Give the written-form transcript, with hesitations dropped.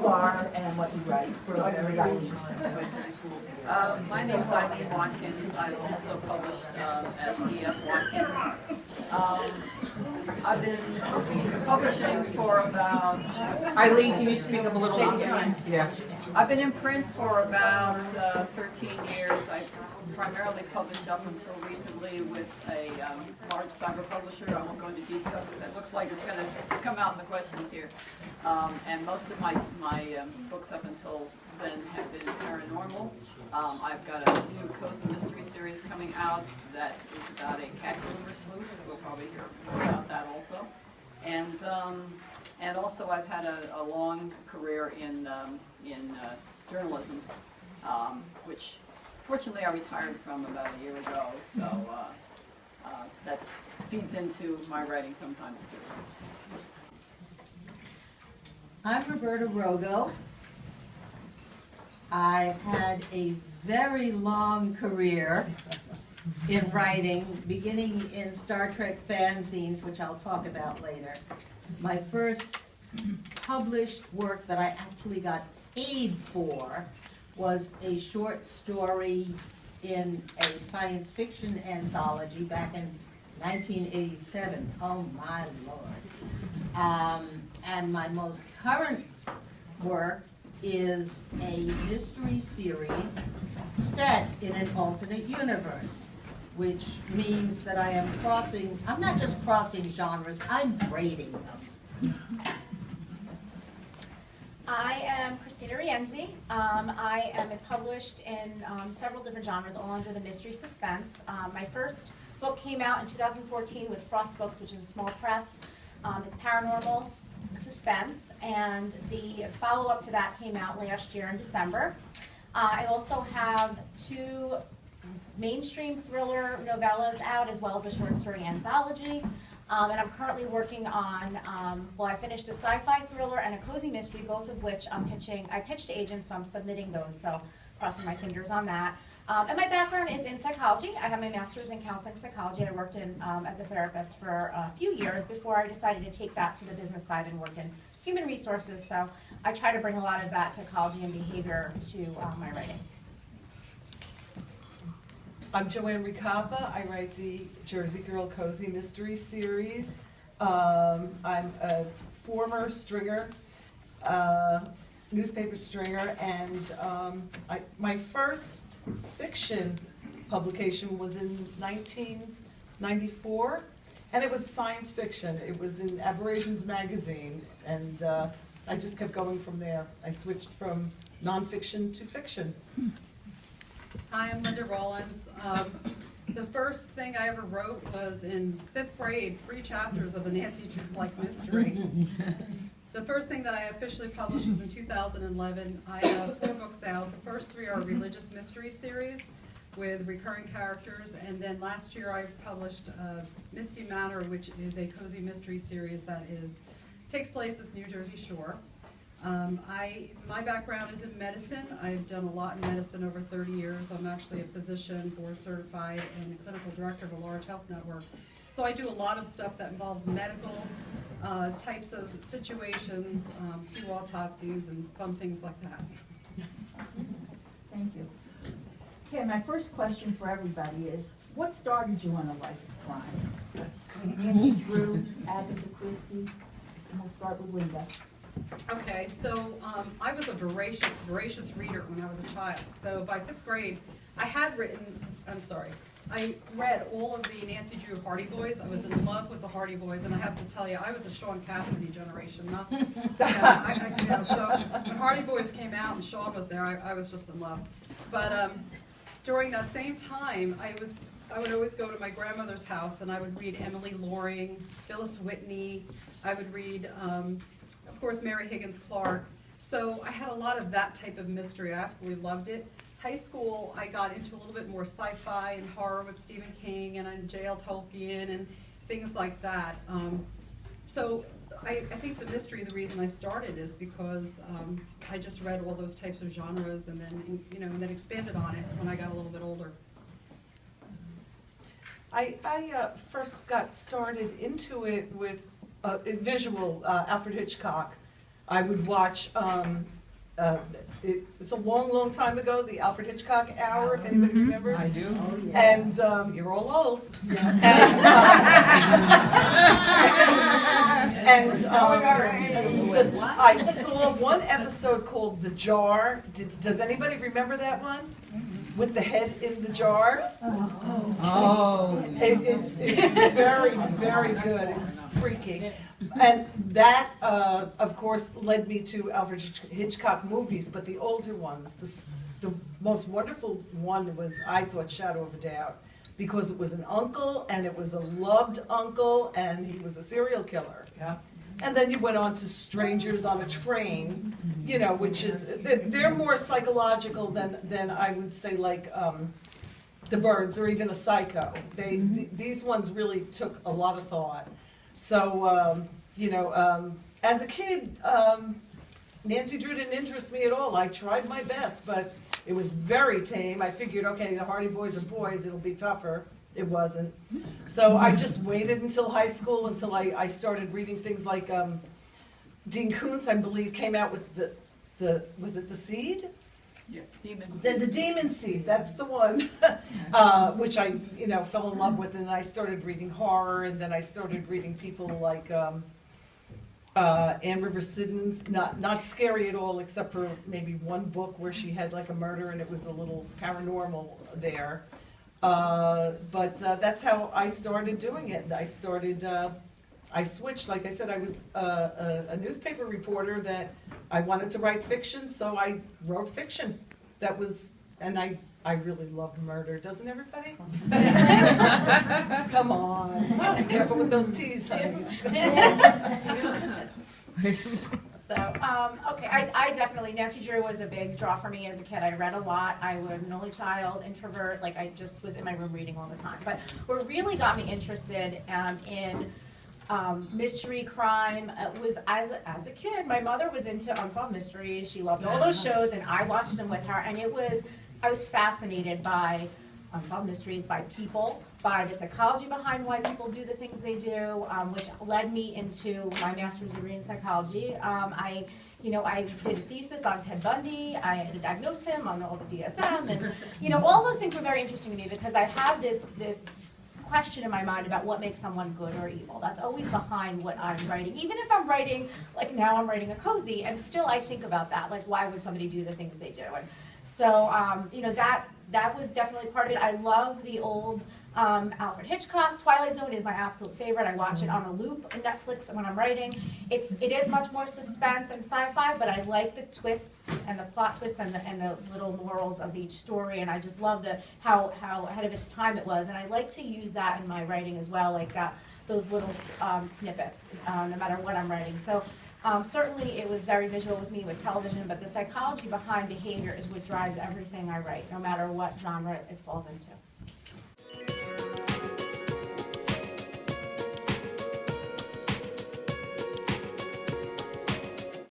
you are and what you write for very interesting. My name is Eileen Watkins. I've also published as E.F. Watkins. I've been publishing for about... Eileen, can you speak up a little louder? Yeah. I've been in print for about 13 years. I primarily published up until recently with a large cyber publisher. I won't go into detail because it looks like it's going to come out in the questions here. And most of my books up until then have been paranormal. I've got a new cozy mystery series coming out that is about a cat groomer sleuth. We'll probably hear more about that also. And also I've had a long career in journalism, which fortunately I retired from about a year ago. So that feeds into my writing sometimes too. I'm Roberta Rogo. I've had a very long career in writing, beginning in Star Trek fanzines, which I'll talk about later. My first published work that I actually got paid for was a short story in a science fiction anthology back in 1987. Oh my Lord. And my most current work is a mystery series set in an alternate universe, which means that I am crossing, I'm not just crossing genres, I'm braiding them. I am Christina Rienzi. I am published in several different genres, all under the mystery suspense. My first book came out in 2014 with Frost Books, which is a small press. It's paranormal suspense, and the follow-up to that came out last year in December. I also have 2 mainstream thriller novellas out, as well as a short story anthology. And I'm currently working on, well, I finished a sci-fi thriller and a cozy mystery, both of which I pitched to agents, so I'm submitting those, so crossing my fingers on that. And my background is in psychology. I have my master's in counseling psychology. I worked in as a therapist for a few years before I decided to take that to the business side and work in human resources. So I try to bring a lot of that psychology and behavior to my writing. I'm Joanne Ricapa. I write the Jersey Girl Cozy Mystery Series. I'm a former stringer, newspaper stringer, and my first fiction publication was in 1994, and it was science fiction. It was in Aberrations magazine, and I just kept going from there. I switched from nonfiction to fiction. Hi, I'm Linda Rollins. The first thing I ever wrote was in 5th grade, 3 chapters of a Nancy Drew-like mystery. The first thing that I officially published was in 2011. I have 4 books out. The first 3 are a religious mystery series with recurring characters, and then last year I published Misty Manor, which is a cozy mystery series that takes place at the New Jersey Shore. My background is in medicine. I've done a lot in medicine over 30 years. I'm actually a physician, board certified, and a clinical director of a large health network. So I do a lot of stuff that involves medical types of situations, few autopsies, and fun things like that. Thank you. Okay, my first question for everybody is, what started you on a life of crime? Nancy Drew, Agatha Christie, and we'll start with Linda. Okay, so I was a voracious reader when I was a child. So by 5th grade, I read all of the Nancy Drew Hardy Boys. I was in love with the Hardy Boys, and I have to tell you, I was a Sean Cassidy generation. So when Hardy Boys came out and Sean was there, I was just in love. But during that same time, I would always go to my grandmother's house, and I would read Emily Loring, Phyllis Whitney. I would read, of course, Mary Higgins Clark. So I had a lot of that type of mystery. I absolutely loved it. High school, I got into a little bit more sci-fi and horror with Stephen King and J.L. Tolkien and things like that. So I think the mystery, the reason I started is because I just read all those types of genres and then, and then expanded on it when I got a little bit older. I first got started into it with visual, Alfred Hitchcock. I would watch, it's a long, long time ago, the Alfred Hitchcock Hour, if anybody remembers. I do. And, you're all old. And, I saw one episode called The Jar. Does anybody remember that one? With the head in the jar? Oh. It's very, very good, it's freaky. And that, of course, led me to Alfred Hitchcock movies, but the older ones, the most wonderful one was, I thought, Shadow of a Doubt, because it was an uncle, and it was a loved uncle, and he was a serial killer. Yeah. And then you went on to Strangers on a Train, you know, which is, they're more psychological than I would say, like, The Birds or even a Psycho. These ones really took a lot of thought. So, you know, as a kid, Nancy Drew didn't interest me at all. I tried my best, but it was very tame. I figured, okay, the Hardy Boys are boys, it'll be tougher. It wasn't. So I just waited until high school, until I started reading things like, Dean Koontz, I believe, came out with was it The Seed? Yeah, Demons. The Demon Seed, that's the one, which I, you know, fell in love with, and I started reading horror, and then I started reading people like Anne Rivers Siddons, not scary at all, except for maybe one book where she had like a murder and it was a little paranormal there. But that's how I started doing it. I switched, like I said, I was a newspaper reporter that I wanted to write fiction, so I wrote fiction. That was, and I really love murder, doesn't everybody? Come on, be careful with those T's, honey. So, okay, I definitely, Nancy Drew was a big draw for me as a kid. I read a lot. I was an only child, introvert, like I just was in my room reading all the time. But what really got me interested in mystery, crime, was as a kid, my mother was into unsolved mysteries. She loved all those shows, and I watched them with her, and I was fascinated by unsolved mysteries, by people, by the psychology behind why people do the things they do, which led me into my master's degree in psychology. I did a thesis on Ted Bundy. I had to diagnose him on all the DSM, and all those things were very interesting to me because I have this question in my mind about what makes someone good or evil. That's always behind what I'm writing. Even if I'm writing, like now I'm writing a cozy, and still I think about that, like why would somebody do the things they do? And so, that was definitely part of it. I love the old Alfred Hitchcock. Twilight Zone is my absolute favorite. I watch it on a loop on Netflix when I'm writing. It is much more suspense and sci-fi, but I like the twists and the plot twists and the little morals of each story, and I just love how ahead of its time it was. And I like to use that in my writing as well, like those little snippets, no matter what I'm writing. So certainly it was very visual with me with television, but the psychology behind behavior is what drives everything I write, no matter what genre it falls into.